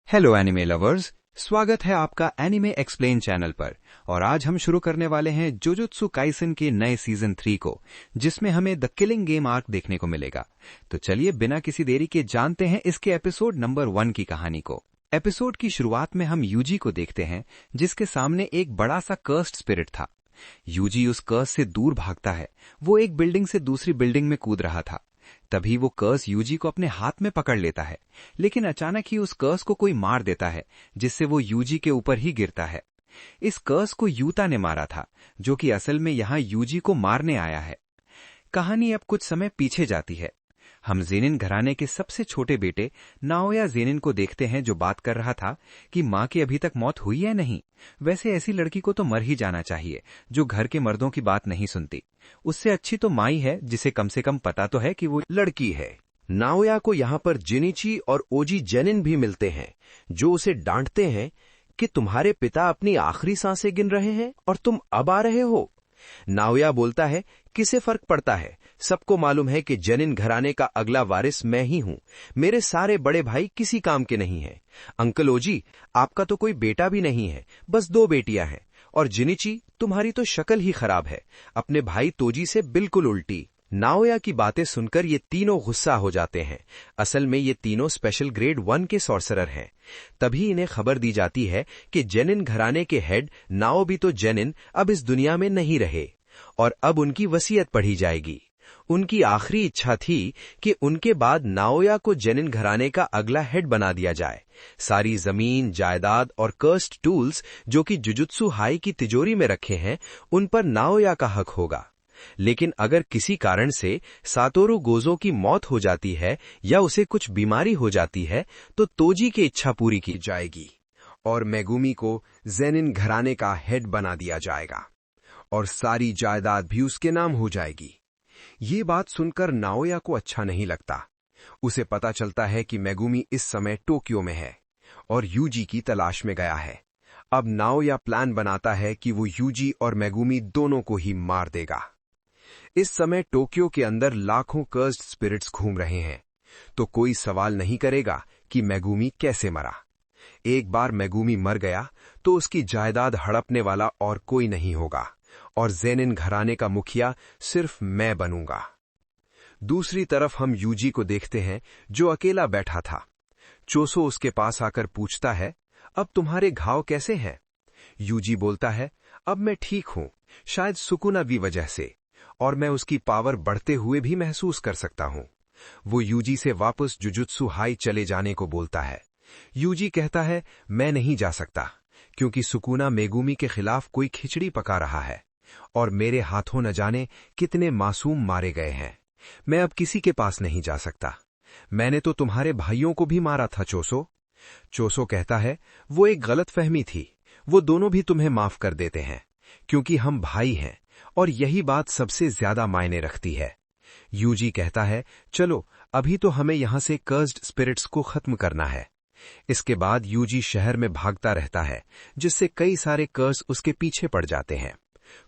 Hello anime lovers, स्वागत है आपका एनिमे एक्सप्लेन चैनल पर। और आज हम शुरू करने वाले हैं जुजुत्सु काइसन के नए सीजन 3 को, जिसमें हमें द किलिंग गेम आर्क देखने को मिलेगा। तो चलिए बिना किसी देरी के जानते हैं इसके एपिसोड नंबर 1 की कहानी को। एपिसोड की शुरुआत में हम यूजी को देखते हैं, जिसके सामने एक बड़ा सा कर्स्ड स्पिरिट था। यूजी उस कर्स से दूर भागता है। वो एक बिल्डिंग से दूसरी बिल्डिंग में कूद रहा था। तभी वो कर्स यूजी को अपने हाथ में पकड़ लेता है, लेकिन अचानक ही उस कर्स को कोई मार देता है, जिससे वो यूजी के ऊपर ही गिरता है। इस कर्स को यूता ने मारा था, जो कि असल में यहाँ यूजी को मारने आया है। कहानी अब कुछ समय पीछे जाती है। हम जेनिन घराने के सबसे छोटे बेटे नाओया जेनिन को देखते हैं, जो बात कर रहा था कि माँ की अभी तक मौत हुई है नहीं। वैसे ऐसी लड़की को तो मर ही जाना चाहिए, जो घर के मर्दों की बात नहीं सुनती। उससे अच्छी तो माँ ही है, जिसे कम से कम पता तो है कि वो लड़की है। नाओया को यहाँ पर जिनिची और ओजी जेनिन भी मिलते हैं, जो उसे डांटते हैं कि तुम्हारे पिता अपनी आखिरी सांसें गिन रहे हैं और तुम अब आ रहे हो। नाओया बोलता है, किसे फर्क पड़ता है, सबको मालूम है कि जेनिन घराने का अगला वारिस मैं ही हूं। मेरे सारे बड़े भाई किसी काम के नहीं हैं। अंकल ओजी, आपका तो कोई बेटा भी नहीं है, बस 2 बेटियां हैं। और जिनिची, तुम्हारी तो शक्ल ही खराब है, अपने भाई तोजी से बिल्कुल उल्टी। नाओया की बातें सुनकर ये तीनों गुस्सा हो जाते हैं। असल में ये तीनों स्पेशल ग्रेड 1 के सॉर्सरर हैं। तभी इन्हें खबर दी जाती है कि जेनिन घराने के हेड नाओबितो जेनिन अब इस दुनिया में नहीं रहे और अब उनकी वसीयत पढ़ी जाएगी। उनकी आखिरी इच्छा थी कि उनके बाद नाओया को जेनिन घराने का अगला हेड बना दिया जाए। सारी जमीन, जायदाद और कर्स्ड टूल्स जो कि जुजुत्सु हाई की तिजोरी में रखे हैं, उन पर नाओया का हक होगा। लेकिन अगर किसी कारण से सातोरू गोजो की मौत हो जाती है या उसे कुछ बीमारी हो जाती है, तो तोजी की इच्छा पूरी की जाएगी और मेगुमी को जेनिन घराने का हेड बना दिया जाएगा और सारी जायदाद भी उसके नाम हो जाएगी। ये बात सुनकर नाओया को अच्छा नहीं लगता। उसे पता चलता है कि मेगुमी इस समय टोक्यो में है और यूजी की तलाश में गया है। अब नाओया प्लान बनाता है कि वो यूजी और मेगुमी दोनों को ही मार देगा। इस समय टोक्यो के अंदर लाखों कर्स्ड स्पिरिट्स घूम रहे हैं, तो कोई सवाल नहीं करेगा कि मेगुमी कैसे मरा। एक बार मेगुमी मर गया तो उसकी जायदाद हड़पने वाला और कोई नहीं होगा और जेनिन घराने का मुखिया सिर्फ मैं बनूंगा। दूसरी तरफ हम यूजी को देखते हैं, जो अकेला बैठा था। चोसो उसके पास आकर पूछता है, अब तुम्हारे घाव कैसे हैं? यूजी बोलता है, अब मैं ठीक हूं, शायद सुकुना की वजह से, और मैं उसकी पावर बढ़ते हुए भी महसूस कर सकता हूं। वो यूजी से वापस जुजुत्सु हाई चले जाने को बोलता है। यूजी कहता है, मैं नहीं जा सकता, क्योंकि सुकुना मेगुमी के खिलाफ कोई खिचड़ी पका रहा है और मेरे हाथों न जाने कितने मासूम मारे गए हैं। मैं अब किसी के पास नहीं जा सकता। मैंने तो तुम्हारे भाइयों को भी मारा था चोसो। चोसो कहता है, वो एक गलतफहमी थी, वो दोनों भी तुम्हें माफ कर देते हैं, क्योंकि हम भाई हैं और यही बात सबसे ज्यादा मायने रखती है। यूजी कहता है, चलो अभी तो हमें यहां से कर्स्ड स्पिरिट्स को खत्म करना है। इसके बाद यूजी शहर में भागता रहता है, जिससे कई सारे कर्स उसके पीछे पड़ जाते हैं।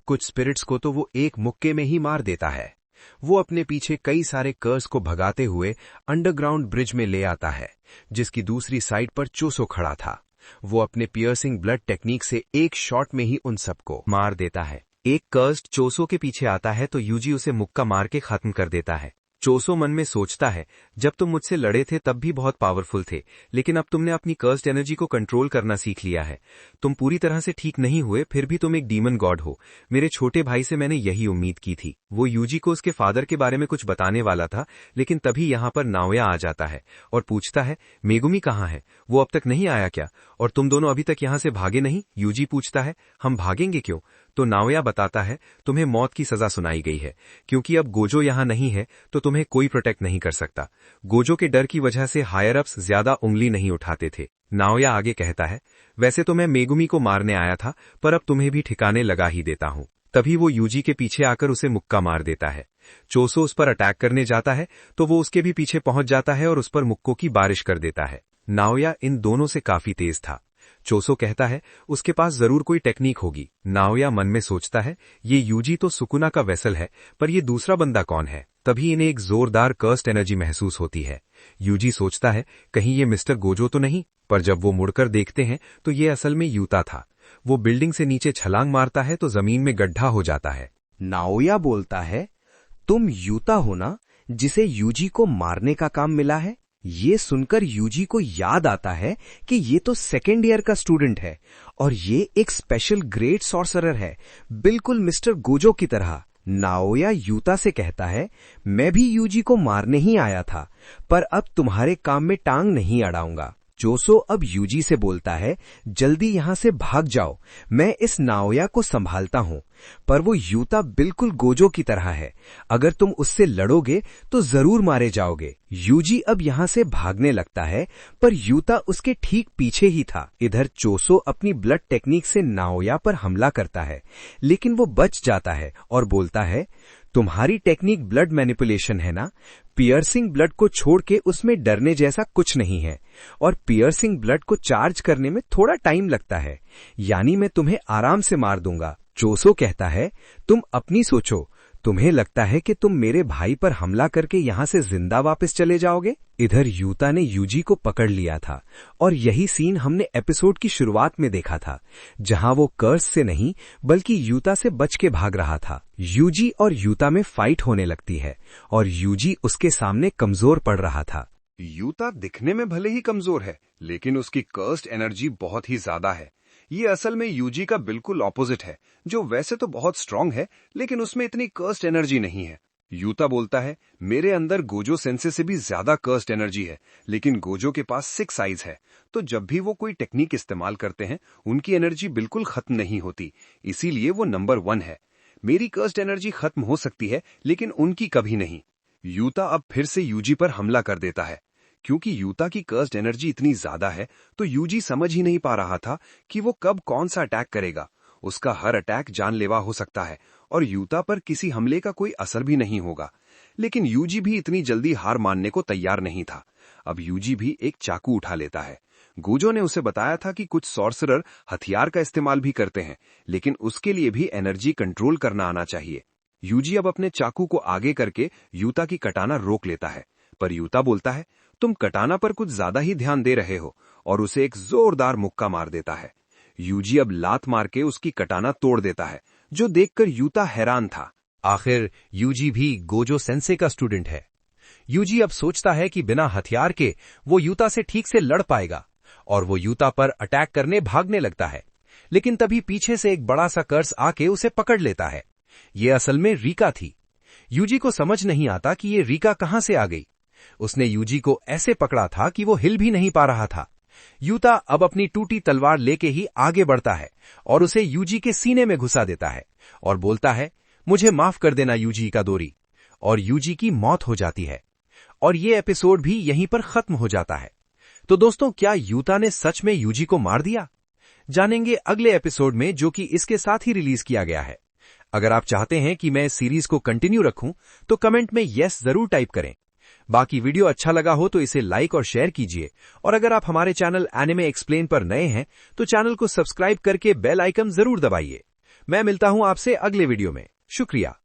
कुछ स्पिरिट्स को तो वो एक मुक्के में ही मार देता है। वो अपने पीछे कई सारे कर्स को भगाते हुए अंडरग्राउंड ब्रिज में ले आता है, जिसकी दूसरी साइड पर चोसो खड़ा था। वो अपने पियर्सिंग ब्लड टेक्निक से एक शॉट में ही उन सबको मार देता है। एक कर्स्ड चोसो के पीछे आता है तो यूजी उसे मुक्का मार के खत्म कर देता है। चोसो मन में सोचता है, जब तुम मुझसे लड़े थे तब भी बहुत पावरफुल थे, लेकिन अब तुमने अपनी कर्स्ड एनर्जी को कंट्रोल करना सीख लिया है। तुम पूरी तरह से ठीक नहीं हुए, फिर भी तुम एक डीमन गॉड हो। मेरे छोटे भाई से मैंने यही उम्मीद की थी। वो यूजी को उसके फादर के बारे में कुछ बताने वाला था, लेकिन तभी यहाँ पर नाओया आ जाता है और पूछता है, मेगुमी कहाँ है? वो अब तक नहीं आया क्या? और तुम दोनों अभी तक यहाँ से भागे नहीं? यूजी पूछता है, हम भागेंगे क्यों? तो नाओया बताता है, तुम्हें मौत की सजा सुनाई गई है, क्योंकि अब गोजो यहाँ नहीं है तो तुम्हें कोई प्रोटेक्ट नहीं कर सकता। गोजो के डर की वजह से हायर अप्स ज्यादा उंगली नहीं उठाते थे। नाओया आगे कहता है, वैसे तो मैं मेगुमी को मारने आया था, पर अब तुम्हें भी ठिकाने लगा ही देता हूं। तभी वो यूजी के पीछे आकर उसे मुक्का मार देता है। चोसो उस पर अटैक करने जाता है तो वो उसके भी पीछे पहुंच जाता है और उस पर मुक्कों की बारिश कर देता है। नाओया इन दोनों से काफी तेज था। चोसो कहता है, उसके पास जरूर कोई टेक्निक होगी। नाओया मन में सोचता है, ये यूजी तो सुकुना का वेसल है, पर ये दूसरा बंदा कौन है? तभी इन्हें एक जोरदार कर्स्ट एनर्जी महसूस होती है। यूजी सोचता है कहीं ये मिस्टर गोजो तो नहीं, पर जब वो मुड़कर देखते हैं तो ये असल में यूता था। वो बिल्डिंग से नीचे छलांग मारता है तो जमीन में गड्ढा हो जाता है। नाओया बोलता है, तुम यूता हो ना, जिसे यूजी को मारने का काम मिला है? ये सुनकर यूजी को याद आता है कि ये तो सेकेंड ईयर का स्टूडेंट है और ये एक स्पेशल ग्रेट सॉर्सरर है, बिल्कुल मिस्टर गोजो की तरह। नाओया यूता से कहता है, मैं भी यूजी को मारने ही आया था, पर अब तुम्हारे काम में टांग नहीं अड़ाऊंगा। जोसो अब यूजी से बोलता है, जल्दी यहां से भाग जाओ, मैं इस नाओया को संभालता हूं। पर वो यूता बिल्कुल गोजो की तरह है, अगर तुम उससे लड़ोगे तो जरूर मारे जाओगे। यूजी अब यहां से भागने लगता है, पर यूता उसके ठीक पीछे ही था। इधर चोसो अपनी ब्लड टेक्निक से नाओया पर हमला करता है, लेकिन वो बच जाता है और बोलता है, तुम्हारी टेक्निक ब्लड मैनिपुलेशन है ना? पियर्सिंग ब्लड को छोड़ के उसमें डरने जैसा कुछ नहीं है, और पियर्सिंग ब्लड को चार्ज करने में थोड़ा टाइम लगता है, यानी मैं तुम्हें आराम से मार दूंगा। चोसो कहता है, तुम अपनी सोचो, तुम्हें लगता है कि तुम मेरे भाई पर हमला करके यहां से जिंदा वापस चले जाओगे? इधर यूता ने यूजी को पकड़ लिया था, और यही सीन हमने एपिसोड की शुरुआत में देखा था, जहां वो कर्स से नहीं बल्कि यूता से बच के भाग रहा था। यूजी और यूता में फाइट होने लगती है और यूजी उसके सामने कमजोर पड़ रहा था। यूता दिखने में भले ही कमजोर है, लेकिन उसकी कर्स्ड एनर्जी बहुत ही ज्यादा है। ये असल में यूजी का बिल्कुल ऑपोजिट है, जो वैसे तो बहुत स्ट्रांग है, लेकिन उसमें इतनी कर्स्ड एनर्जी नहीं है। यूता बोलता है, मेरे अंदर गोजो सेंसे से भी ज्यादा कर्स्ड एनर्जी है, लेकिन गोजो के पास 6 आइज है, तो जब भी वो कोई टेक्निक इस्तेमाल करते हैं, उनकी एनर्जी बिल्कुल खत्म नहीं होती, इसीलिए वो नंबर 1 है। मेरी कर्स्ड एनर्जी खत्म हो सकती है, लेकिन उनकी कभी नहीं। यूता अब फिर से यूजी पर हमला कर देता है। क्योंकि यूता की कर्स्ड एनर्जी इतनी ज्यादा है, तो यूजी समझ ही नहीं पा रहा था कि वो कब कौन सा अटैक करेगा। उसका हर अटैक जानलेवा हो सकता है और यूता पर किसी हमले का कोई असर भी नहीं होगा। लेकिन यूजी भी इतनी जल्दी हार मानने को तैयार नहीं था। अब यूजी भी एक चाकू उठा लेता है। गोजो ने उसे बताया था कि कुछ सॉर्सरर हथियार का इस्तेमाल भी करते हैं, लेकिन उसके लिए भी एनर्जी कंट्रोल करना आना चाहिए। यूजी अब अपने चाकू को आगे करके यूता की कटाना रोक लेता है, पर यूता बोलता है, तुम कटाना पर कुछ ज्यादा ही ध्यान दे रहे हो, और उसे एक जोरदार मुक्का मार देता है। यूजी अब लात मार के उसकी कटाना तोड़ देता है, जो देखकर यूता हैरान था। आखिर यूजी भी गोजो सेंसे का स्टूडेंट है। यूजी अब सोचता है कि बिना हथियार के वो यूता से ठीक से लड़ पाएगा, और वो यूता पर अटैक करने भागने लगता है। लेकिन तभी पीछे से एक बड़ा सा कर्स आके उसे पकड़ लेता है। ये असल में रीका थी। यूजी को समझ नहीं आता कि ये रीका कहां से आ गई। उसने यूजी को ऐसे पकड़ा था कि वो हिल भी नहीं पा रहा था। यूता अब अपनी टूटी तलवार लेके ही आगे बढ़ता है और उसे यूजी के सीने में घुसा देता है और बोलता है, मुझे माफ कर देना यूजी का दोरी। और यूजी की मौत हो जाती है और ये एपिसोड भी यहीं पर खत्म हो जाता है। तो दोस्तों, क्या यूता ने सच में यूजी को मार दिया? जानेंगे अगले एपिसोड में, जो कि इसके साथ ही रिलीज किया गया है। अगर आप चाहते हैं कि मैं इस सीरीज को कंटिन्यू रखूं, तो कमेंट में यस जरूर टाइप करें। बाकी वीडियो अच्छा लगा हो तो इसे लाइक और शेयर कीजिए, और अगर आप हमारे चैनल एनिमे एक्सप्लेन पर नए हैं तो चैनल को सब्सक्राइब करके बेल आइकन जरूर दबाइए। मैं मिलता हूं आपसे अगले वीडियो में। शुक्रिया।